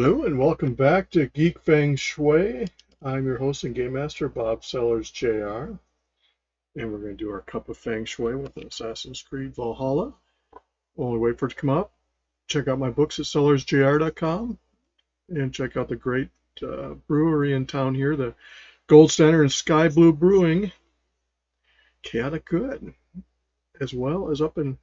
Hello and welcome back to Geek Feng Shui. I'm your host and game master, Bob Sellers Jr. And we're going to do our cup of Feng Shui with Assassin's Creed Valhalla. While we wait for it to come up, check out my books at sellersjr.com and check out the great brewery in town here, the Gold Standard and Sky Blue Brewing, Chaotic Good, as well as up in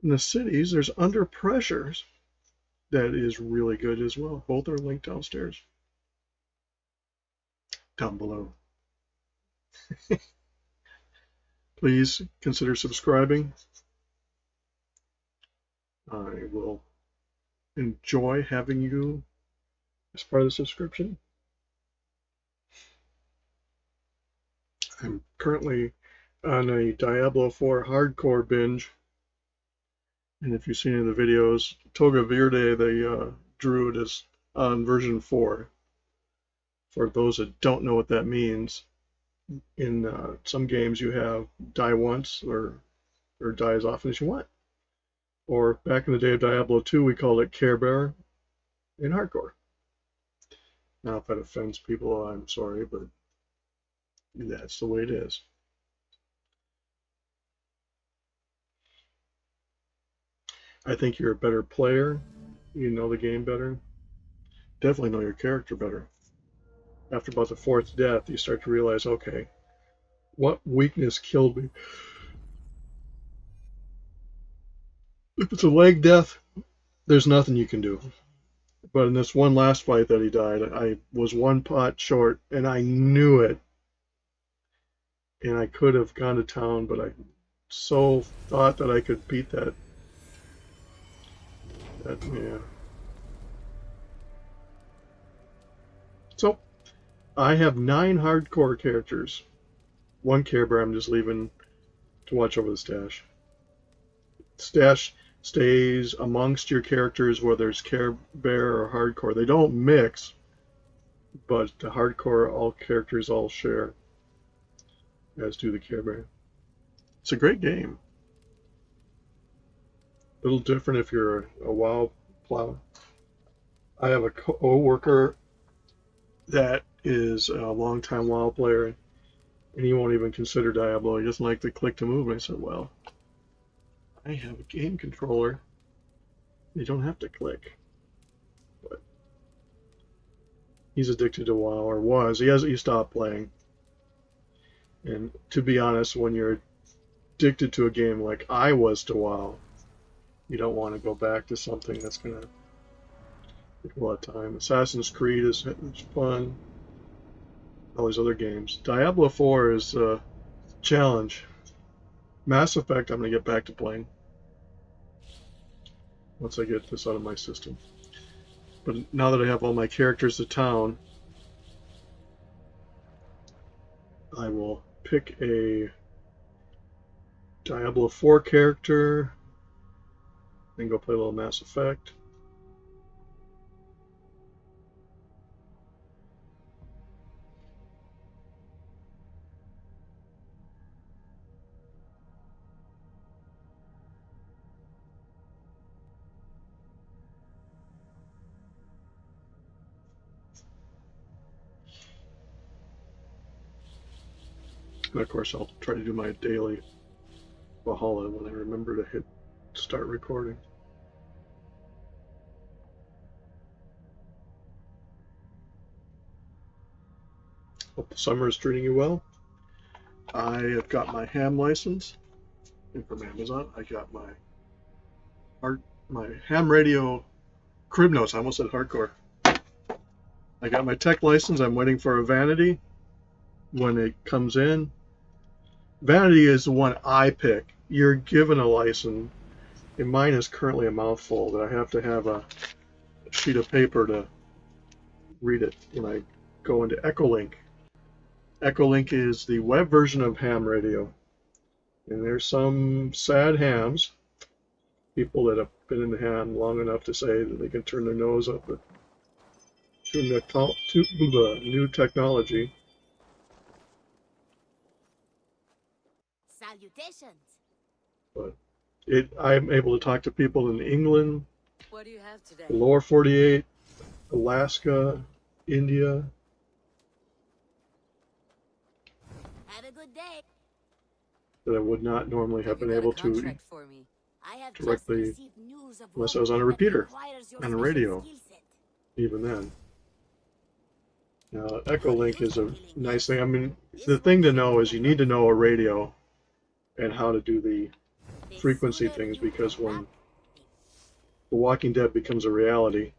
the cities. There's Under Pressures. That is really good as well. Both are linked downstairs. Down below. Please consider subscribing. I will enjoy having you as part of the subscription. I'm currently on a Diablo 4 hardcore binge. And if you've seen any of the videos, Toga Verde, the druid, is on version 4. For those that don't know what that means, in some games you have die once or die as often as you want. Or back in the day of Diablo 2, we called it Care Bearer in hardcore. Now, if that offends people, I'm sorry, but that's the way it is. I think you're a better player. You know the game better. Definitely know your character better. After about the 4th death, you start to realize, okay, what weakness killed me? If it's a leg death, there's nothing you can do. But in this one last fight that he died, I was one pot short, and I knew it. And I could have gone to town, but I so thought that I could beat that. Yeah. So, I have 9 hardcore characters. 1 Care Bear I'm just leaving to watch over the stash. Stash stays amongst your characters, whether it's Care Bear or hardcore. They don't mix, but the hardcore, all characters all share, as do the Care Bear. It's a great game. A little different if you're a WoW plow. I have a co-worker that is a long-time WoW player, and he won't even consider Diablo. He doesn't like the click to move. And I said, well, I have a game controller. You don't have to click. But he's addicted to WoW, or was. He stopped playing. And to be honest, when you're addicted to a game like I was to WoW, you don't want to go back to something that's going to take a lot of time. Assassin's Creed is fun. All these other games. Diablo 4 is a challenge. Mass Effect I'm going to get back to playing once I get this out of my system. But now that I have all my characters to town, I will pick a Diablo 4 character and go play a little Mass Effect. And of course, I'll try to do my daily Valhalla when I remember to hit start recording. Hope the summer is treating you well. I have got my ham license, and from Amazon, I got my ham radio crib notes. I almost said hardcore. I got my tech license. I'm waiting for a vanity when it comes in. Vanity is the one I pick. You're given a license, and mine is currently a mouthful that I have to have a sheet of paper to read it when I go into Echolink. Echolink is the web version of ham radio. And there's some sad hams, people that have been in the ham long enough to say that they can turn their nose up at new technology. Salutations. But I'm able to talk to people in England, What do you have today? the lower 48, Alaska, India. Have a good day. That I would not normally have been You got a able to contract for me. I have just directly, received news of unless I work was on a that repeater, requires your on a special radio, skill set. even then. Now, You're Echolink used is to a killing, nice yes? thing. I mean, This the one thing to should know be is a you need to help. know a radio and how to do the The frequency sooner things, you because come when back, The Walking Dead becomes a reality,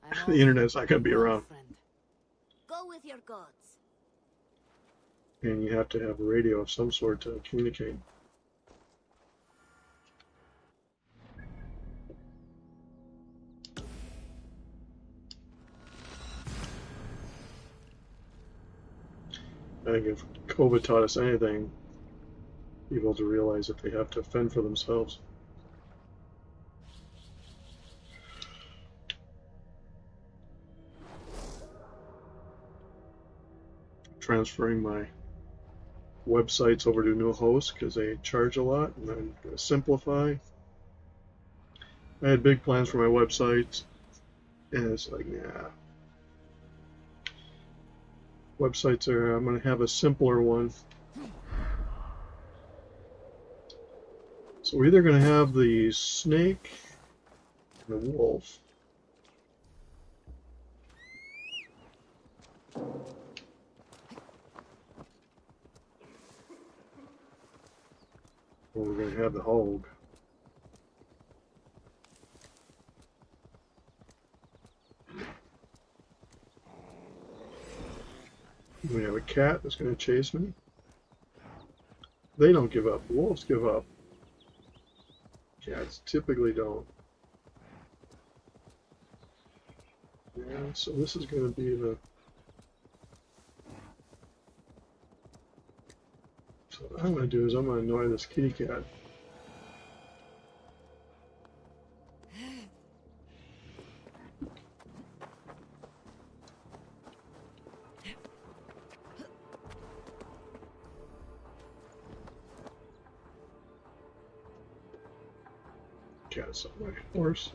I'm the off. internet's not going to be Farewell, around. friend. Go with your gods. And you have to have a radio of some sort to communicate. I think if COVID taught us anything, people to realize that they have to fend for themselves. Transferring my websites over to a new host because they charge a lot, and I'm going to simplify. I had big plans for my websites, and it's like, nah. Websites are, I'm going to have a simpler one. So we're either going to have the snake and the wolf. Or we're going to have the hog. We have a cat that's going to chase me. They don't give up. Wolves give up. Cats typically don't. Yeah, so this is going to be the... So what I'm going to do is I'm going to annoy this kitty cat. Cat's on my horse.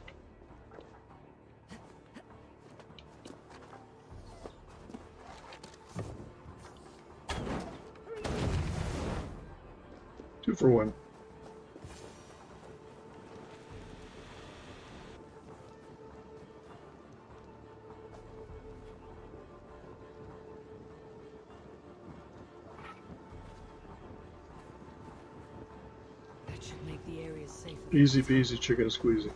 Two for one. That should make the area safer. Easy peasy chicken squeezy.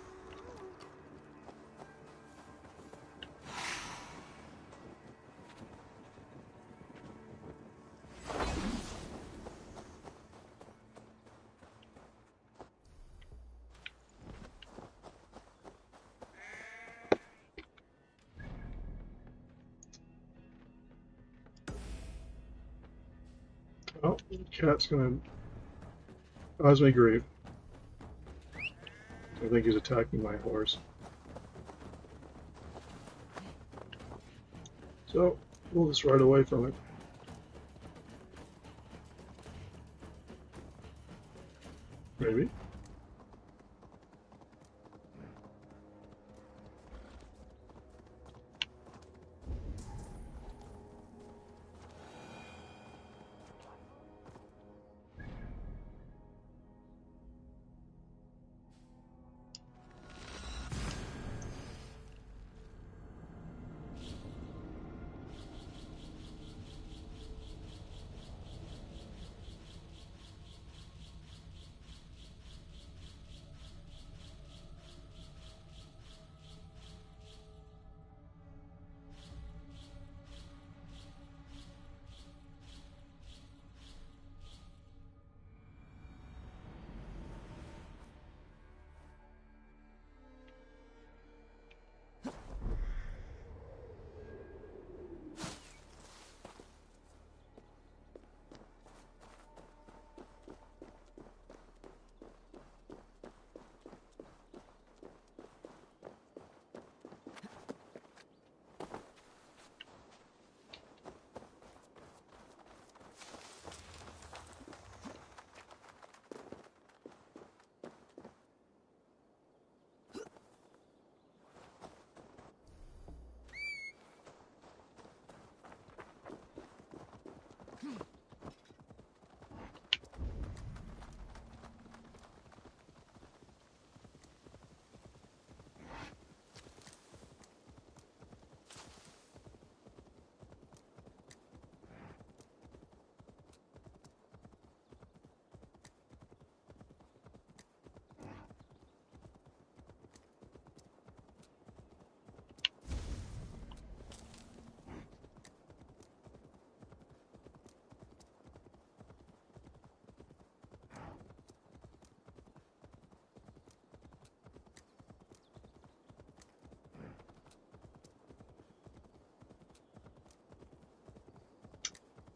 Oh, the cat's going to cause me grief. I think he's attacking my horse. So, we'll just ride away from it. Maybe.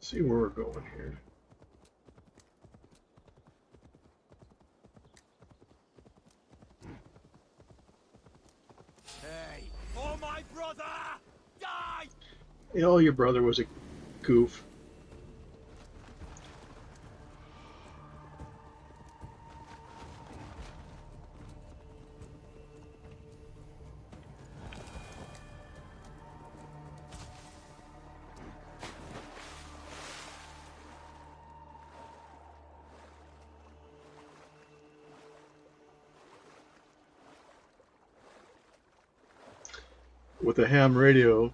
see where we're going here. Hey, oh my brother! Die! Oh, your brother was a goof. With a ham radio,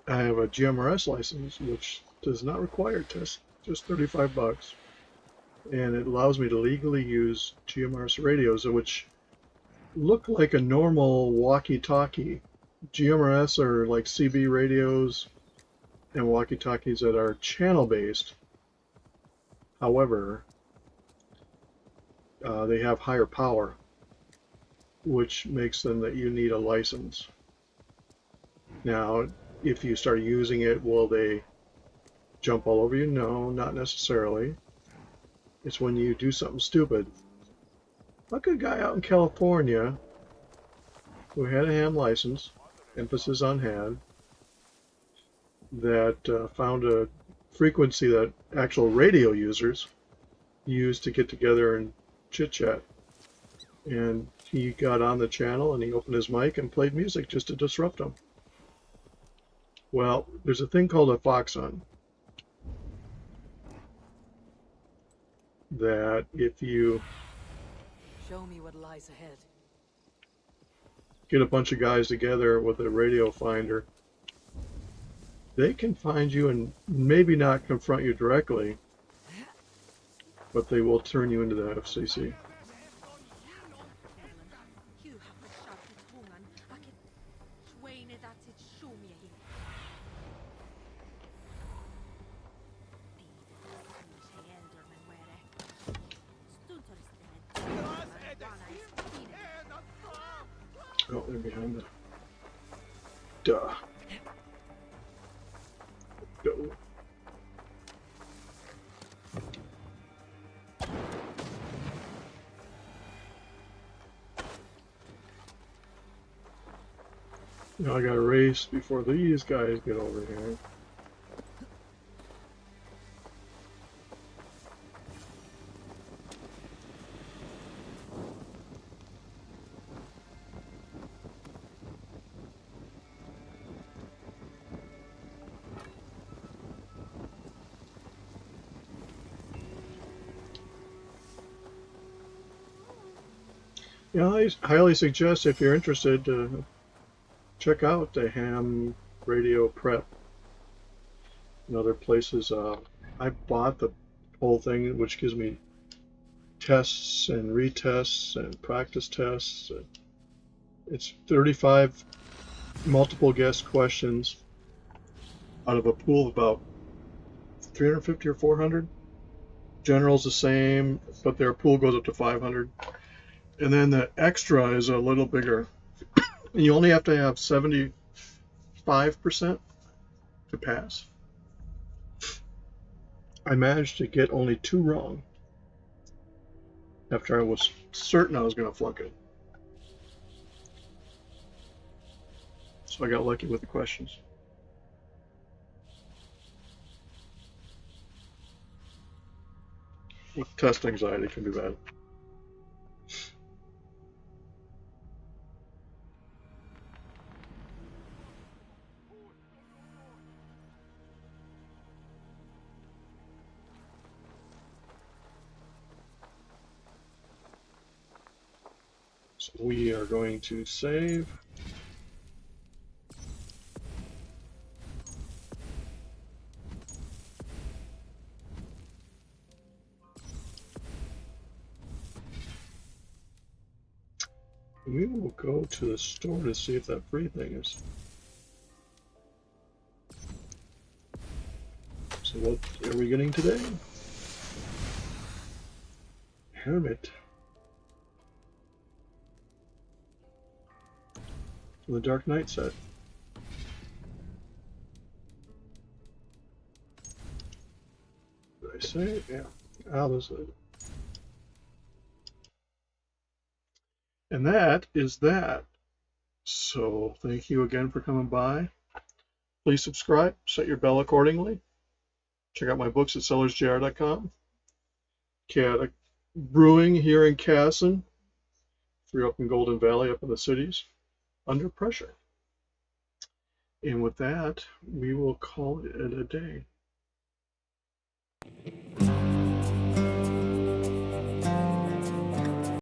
I have a GMRS license, which does not require a test, just 35 bucks. And it allows me to legally use GMRS radios, which look like a normal walkie-talkie. GMRS are like CB radios and walkie-talkies that are channel-based. However, they have higher power, which makes them that you need a license. Now, if you start using it, will they jump all over you? No, not necessarily. It's when you do something stupid. Like a guy out in California who had a ham license, emphasis on had, that found a frequency that actual radio users use to get together and chit-chat. And he got on the channel and he opened his mic and played music just to disrupt them. Well, there's a thing called a foxhun that if you Show me what lies ahead. get a bunch of guys together with a radio finder, they can find you and maybe not confront you directly, but they will turn you into the FCC. Oh, they're behind the... Duh. Go. Now I gotta race before these guys get over here. Yeah, I highly suggest if you're interested to check out the ham radio prep and other places. I bought the whole thing, which gives me tests and retests and practice tests. It's 35 multiple guess questions out of a pool of about 350 or 400. General's the same, but their pool goes up to 500. And then the extra is a little bigger. And you only have to have 75% to pass. I managed to get only 2 wrong after I was certain I was going to flunk it. So I got lucky with the questions. With test anxiety can be bad. So we are going to save. We will go to the store to see if that free thing is. So what are we getting today? Hermit. From the Dark Knight set. save? Yeah. Opposite. And that is that. So thank you again for coming by. Please subscribe, set your bell accordingly. Check out my books at sellersjr.com. Chaotic Brewing here in Casson. If you're up in Golden Valley, up in the cities, Under Pressure. And with that, we will call it a day.